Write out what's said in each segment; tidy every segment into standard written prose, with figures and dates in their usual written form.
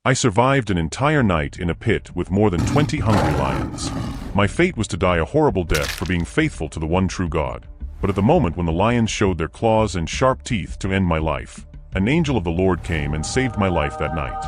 I survived an entire night in a pit with more than 20 hungry lions. My fate was to die a horrible death for being faithful to the one true God. But at the moment when the lions showed their claws and sharp teeth to end my life, an angel of the Lord came and saved my life that night.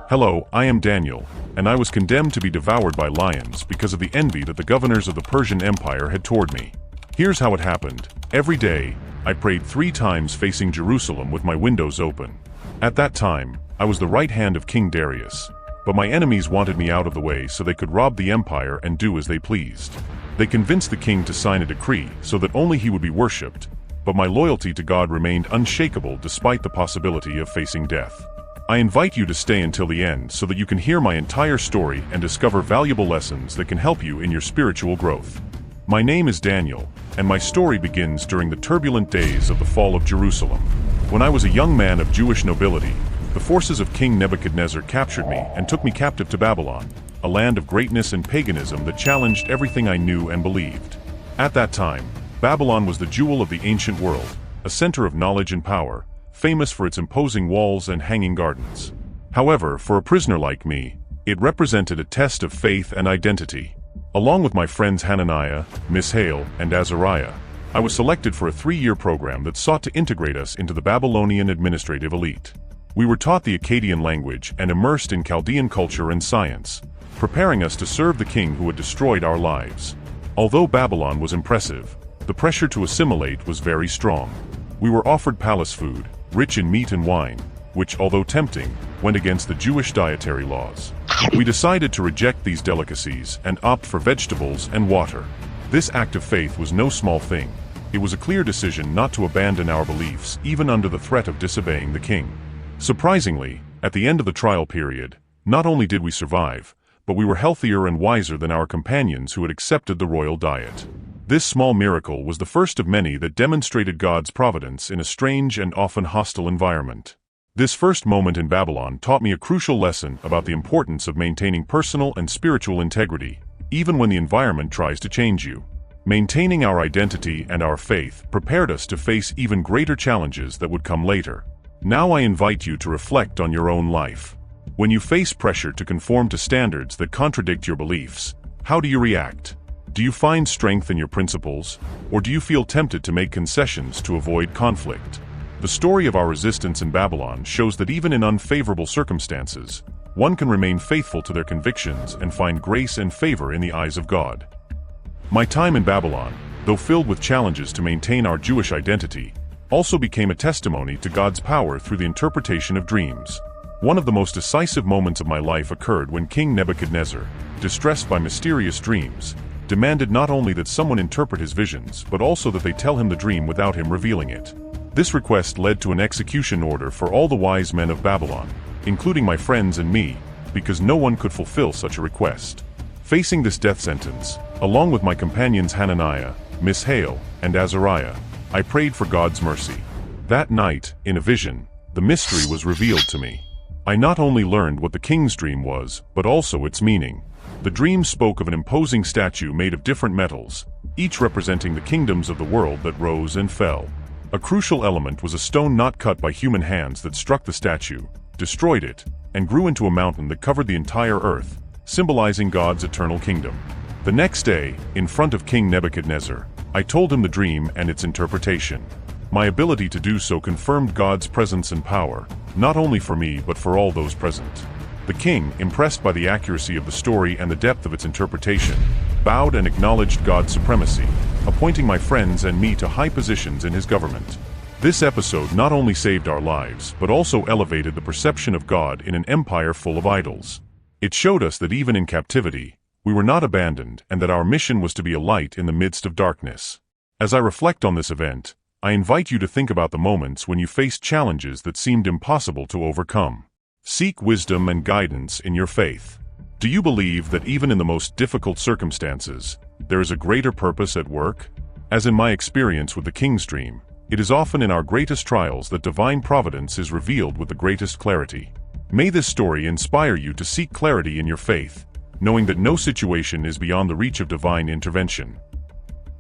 Hello, I am Daniel, and I was condemned to be devoured by lions because of the envy that the governors of the Persian Empire had toward me. Here's how it happened. Every day, I prayed 3 times facing Jerusalem with my windows open. At that time, I was the right hand of King Darius, but my enemies wanted me out of the way so they could rob the empire and do as they pleased. They convinced the king to sign a decree so that only he would be worshipped, but my loyalty to God remained unshakable despite the possibility of facing death. I invite you to stay until the end so that you can hear my entire story and discover valuable lessons that can help you in your spiritual growth. My name is Daniel, and my story begins during the turbulent days of the fall of Jerusalem. When I was a young man of Jewish nobility, the forces of King Nebuchadnezzar captured me and took me captive to Babylon, a land of greatness and paganism that challenged everything I knew and believed. At that time, Babylon was the jewel of the ancient world, a center of knowledge and power, famous for its imposing walls and hanging gardens. However, for a prisoner like me, it represented a test of faith and identity. Along with my friends Hananiah, Mishael, and Azariah, I was selected for a 3-year program that sought to integrate us into the Babylonian administrative elite. We were taught the Akkadian language and immersed in Chaldean culture and science, preparing us to serve the king who had destroyed our lives. Although Babylon was impressive, the pressure to assimilate was very strong. We were offered palace food, rich in meat and wine, which, although tempting, went against the Jewish dietary laws. We decided to reject these delicacies and opt for vegetables and water. This act of faith was no small thing. It was a clear decision not to abandon our beliefs even under the threat of disobeying the king. Surprisingly, at the end of the trial period, not only did we survive, but we were healthier and wiser than our companions who had accepted the royal diet. This small miracle was the first of many that demonstrated God's providence in a strange and often hostile environment. This first moment in Babylon taught me a crucial lesson about the importance of maintaining personal and spiritual integrity, even when the environment tries to change you. Maintaining our identity and our faith prepared us to face even greater challenges that would come later. Now I invite you to reflect on your own life. When you face pressure to conform to standards that contradict your beliefs, how do you react? Do you find strength in your principles, or do you feel tempted to make concessions to avoid conflict? The story of our resistance in Babylon shows that even in unfavorable circumstances, one can remain faithful to their convictions and find grace and favor in the eyes of God. My time in Babylon, though filled with challenges to maintain our Jewish identity, also became a testimony to God's power through the interpretation of dreams. One of the most decisive moments of my life occurred when King Nebuchadnezzar, distressed by mysterious dreams, demanded not only that someone interpret his visions but also that they tell him the dream without him revealing it. This request led to an execution order for all the wise men of Babylon, including my friends and me, because no one could fulfill such a request. Facing this death sentence, along with my companions Hananiah, Mishael, and Azariah, I prayed for God's mercy. That night, in a vision, the mystery was revealed to me. I not only learned what the king's dream was, but also its meaning. The dream spoke of an imposing statue made of different metals, each representing the kingdoms of the world that rose and fell. A crucial element was a stone not cut by human hands that struck the statue, destroyed it, and grew into a mountain that covered the entire earth, symbolizing God's eternal kingdom. The next day, in front of King Nebuchadnezzar, I told him the dream and its interpretation. My ability to do so confirmed God's presence and power, not only for me but for all those present. The king, impressed by the accuracy of the story and the depth of its interpretation, bowed and acknowledged God's supremacy, appointing my friends and me to high positions in his government. This episode not only saved our lives but also elevated the perception of God in an empire full of idols. It showed us that even in captivity, we were not abandoned and that our mission was to be a light in the midst of darkness. As I reflect on this event, I invite you to think about the moments when you faced challenges that seemed impossible to overcome. Seek wisdom and guidance in your faith. Do you believe that even in the most difficult circumstances, there is a greater purpose at work? As in my experience with the king's dream, it is often in our greatest trials that divine providence is revealed with the greatest clarity. May this story inspire you to seek clarity in your faith, knowing that no situation is beyond the reach of divine intervention.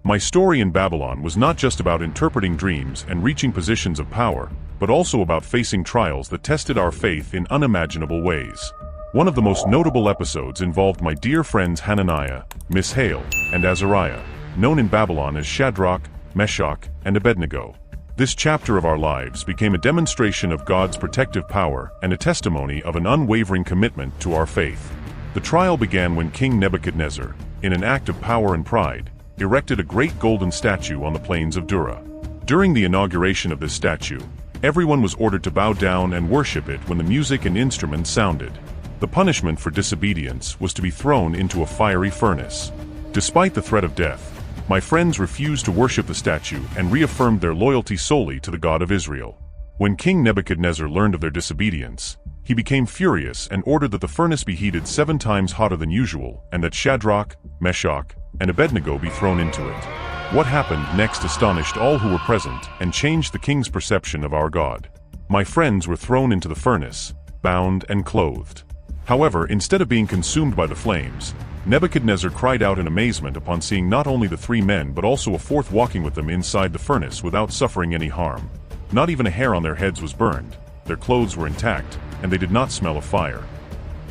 My story in Babylon was not just about interpreting dreams and reaching positions of power, but also about facing trials that tested our faith in unimaginable ways. One of the most notable episodes involved my dear friends Hananiah, Mishael, and Azariah, known in Babylon as Shadrach, Meshach, and Abednego. This chapter of our lives became a demonstration of God's protective power and a testimony of an unwavering commitment to our faith. The trial began when King Nebuchadnezzar, in an act of power and pride, erected a great golden statue on the plains of Dura. During the inauguration of this statue, everyone was ordered to bow down and worship it when the music and instruments sounded. The punishment for disobedience was to be thrown into a fiery furnace. Despite the threat of death, my friends refused to worship the statue and reaffirmed their loyalty solely to the God of Israel. When King Nebuchadnezzar learned of their disobedience, he became furious and ordered that the furnace be heated 7 times hotter than usual and that Shadrach, Meshach, and Abednego be thrown into it. What happened next astonished all who were present and changed the king's perception of our God. My friends were thrown into the furnace, bound and clothed. However, instead of being consumed by the flames, Nebuchadnezzar cried out in amazement upon seeing not only the 3 men but also a 4th walking with them inside the furnace without suffering any harm. Not even a hair on their heads was burned, their clothes were intact, and they did not smell of fire.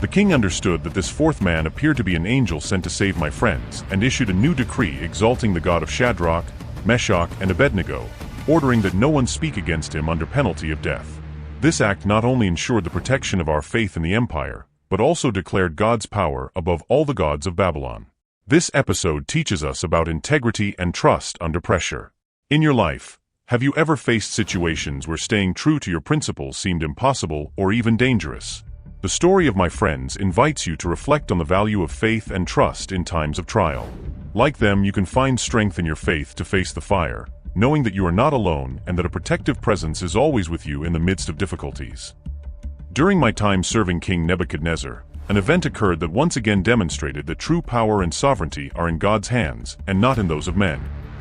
The king understood that this 4th man appeared to be an angel sent to save my friends, and issued a new decree exalting the God of Shadrach, Meshach, and Abednego, ordering that no one speak against him under penalty of death. This act not only ensured the protection of our faith in the empire, but also declared God's power above all the gods of Babylon. This episode teaches us about integrity and trust under pressure. In your life, have you ever faced situations where staying true to your principles seemed impossible or even dangerous? The story of my friends invites you to reflect on the value of faith and trust in times of trial. Like them, you can find strength in your faith to face the fire, knowing that you are not alone and that a protective presence is always with you in the midst of difficulties. During my time serving King Nebuchadnezzar, an event occurred that once again demonstrated that true power and sovereignty are in God's hands and not in those of men.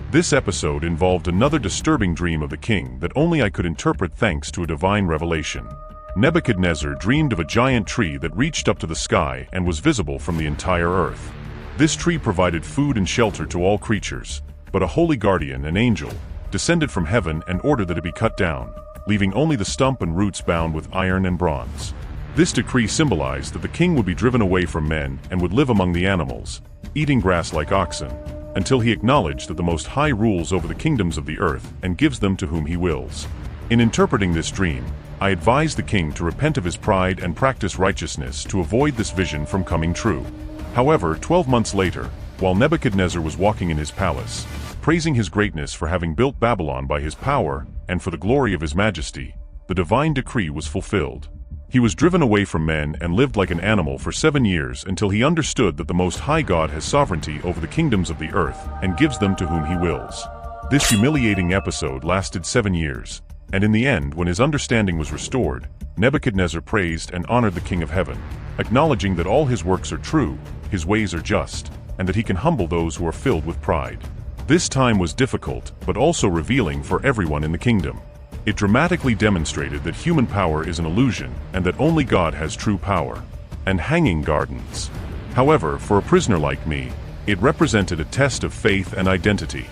This episode involved another disturbing dream of the king that only I could interpret thanks to a divine revelation. Nebuchadnezzar dreamed of a giant tree that reached up to the sky and was visible from the entire earth. This tree provided food and shelter to all creatures, but a holy guardian, an angel, descended from heaven and ordered that it be cut down, leaving only the stump and roots bound with iron and bronze. This decree symbolized that the king would be driven away from men and would live among the animals, eating grass like oxen, until he acknowledged that the Most High rules over the kingdoms of the earth and gives them to whom he wills. In interpreting this dream, I advised the king to repent of his pride and practice righteousness to avoid this vision from coming true. However, 12 months later, while Nebuchadnezzar was walking in his palace, praising his greatness for having built Babylon by his power and for the glory of his majesty, the divine decree was fulfilled. He was driven away from men and lived like an animal for 7 years until he understood that the Most High God has sovereignty over the kingdoms of the earth and gives them to whom he wills. This humiliating episode lasted 7 years, and in the end, when his understanding was restored, Nebuchadnezzar praised and honored the King of Heaven, acknowledging that all his works are true, his ways are just, and that he can humble those who are filled with pride. This time was difficult, but also revealing for everyone in the kingdom. It dramatically demonstrated that human power is an illusion and that only God has true power. And hanging gardens. However, for a prisoner like me, it represented a test of faith and identity.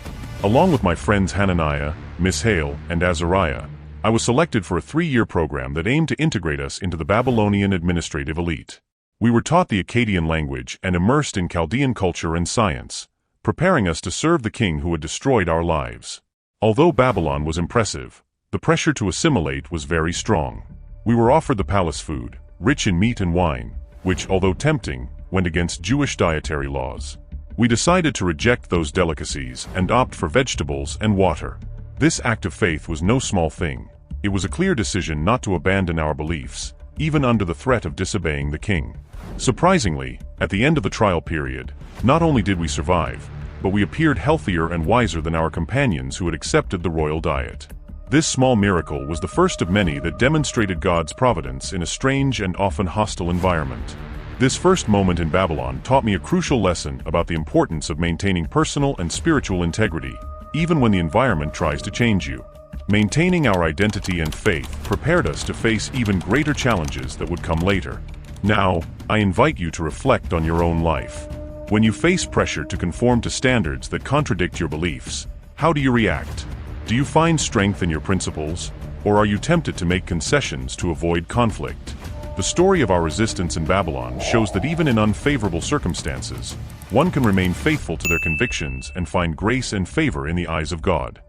Along with my friends Hananiah, Mishael, and Azariah, I was selected for a 3-year program that aimed to integrate us into the Babylonian administrative elite. We were taught the Akkadian language and immersed in Chaldean culture and science, preparing us to serve the king who had destroyed our lives. Although Babylon was impressive, the pressure to assimilate was very strong. We were offered the palace food, rich in meat and wine, which, although tempting, went against Jewish dietary laws. We decided to reject those delicacies and opt for vegetables and water. This act of faith was no small thing. It was a clear decision not to abandon our beliefs, even under the threat of disobeying the king. Surprisingly, at the end of the trial period, not only did we survive, but we appeared healthier and wiser than our companions who had accepted the royal diet. This small miracle was the first of many that demonstrated God's providence in a strange and often hostile environment. This first moment in Babylon taught me a crucial lesson about the importance of maintaining personal and spiritual integrity, even when the environment tries to change you. Maintaining our identity and faith prepared us to face even greater challenges that would come later. Now, I invite you to reflect on your own life. When you face pressure to conform to standards that contradict your beliefs, how do you react? Do you find strength in your principles, or are you tempted to make concessions to avoid conflict? The story of our resistance in Babylon shows that even in unfavorable circumstances, one can remain faithful to their convictions and find grace and favor in the eyes of God.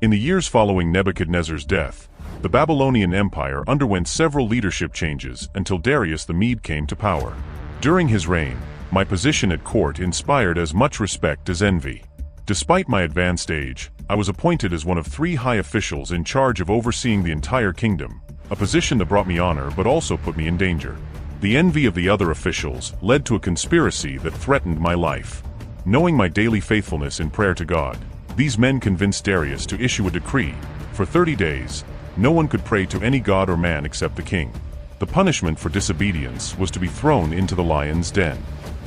In the years following Nebuchadnezzar's death, the Babylonian Empire underwent several leadership changes until Darius the Mede came to power. During his reign, my position at court inspired as much respect as envy. Despite my advanced age, I was appointed as one of 3 high officials in charge of overseeing the entire kingdom, a position that brought me honor but also put me in danger. The envy of the other officials led to a conspiracy that threatened my life. Knowing my daily faithfulness in prayer to God, these men convinced Darius to issue a decree. For 30 days, no one could pray to any god or man except the king. The punishment for disobedience was to be thrown into the lion's den.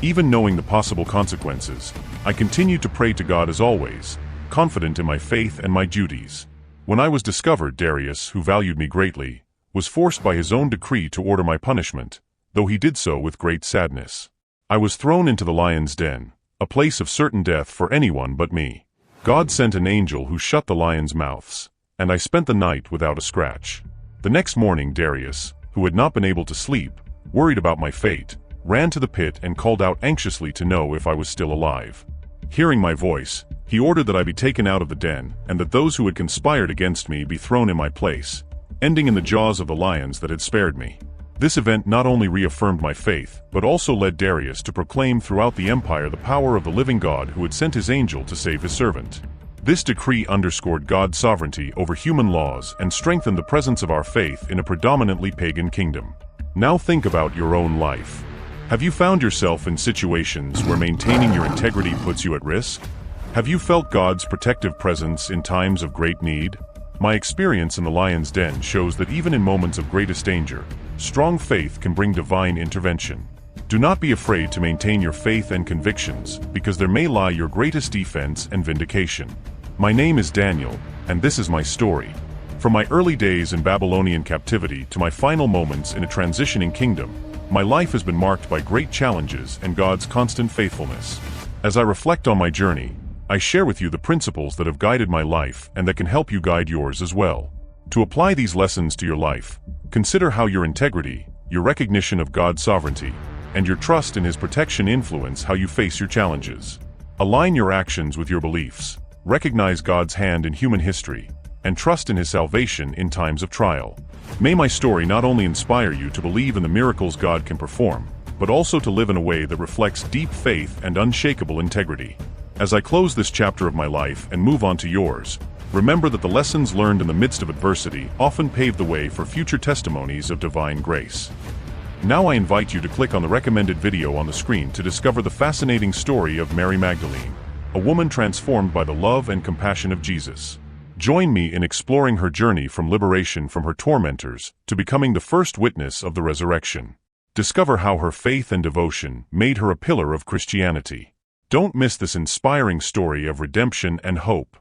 Even knowing the possible consequences, I continued to pray to God as always, confident in my faith and my duties. When I was discovered, Darius, who valued me greatly, was forced by his own decree to order my punishment, though he did so with great sadness. I was thrown into the lion's den, a place of certain death for anyone but me. God sent an angel who shut the lions' mouths, and I spent the night without a scratch. The next morning, Darius, who had not been able to sleep, worried about my fate, ran to the pit and called out anxiously to know if I was still alive. Hearing my voice, he ordered that I be taken out of the den, and that those who had conspired against me be thrown in my place, ending in the jaws of the lions that had spared me. This event not only reaffirmed my faith, but also led Darius to proclaim throughout the empire the power of the living God who had sent his angel to save his servant. This decree underscored God's sovereignty over human laws and strengthened the presence of our faith in a predominantly pagan kingdom. Now think about your own life. Have you found yourself in situations where maintaining your integrity puts you at risk? Have you felt God's protective presence in times of great need? My experience in the lion's den shows that even in moments of greatest danger, strong faith can bring divine intervention. Do not be afraid to maintain your faith and convictions, because there may lie your greatest defense and vindication. My name is Daniel, and this is my story. From my early days in Babylonian captivity to my final moments in a transitioning kingdom, my life has been marked by great challenges and God's constant faithfulness. As I reflect on my journey, I share with you the principles that have guided my life and that can help you guide yours as well. To apply these lessons to your life, consider how your integrity, your recognition of God's sovereignty, and your trust in His protection influence how you face your challenges. Align your actions with your beliefs, recognize God's hand in human history, and trust in His salvation in times of trial. May my story not only inspire you to believe in the miracles God can perform, but also to live in a way that reflects deep faith and unshakable integrity. As I close this chapter of my life and move on to yours, remember that the lessons learned in the midst of adversity often pave the way for future testimonies of divine grace. Now I invite you to click on the recommended video on the screen to discover the fascinating story of Mary Magdalene, a woman transformed by the love and compassion of Jesus. Join me in exploring her journey from liberation from her tormentors to becoming the first witness of the resurrection. Discover how her faith and devotion made her a pillar of Christianity. Don't miss this inspiring story of redemption and hope.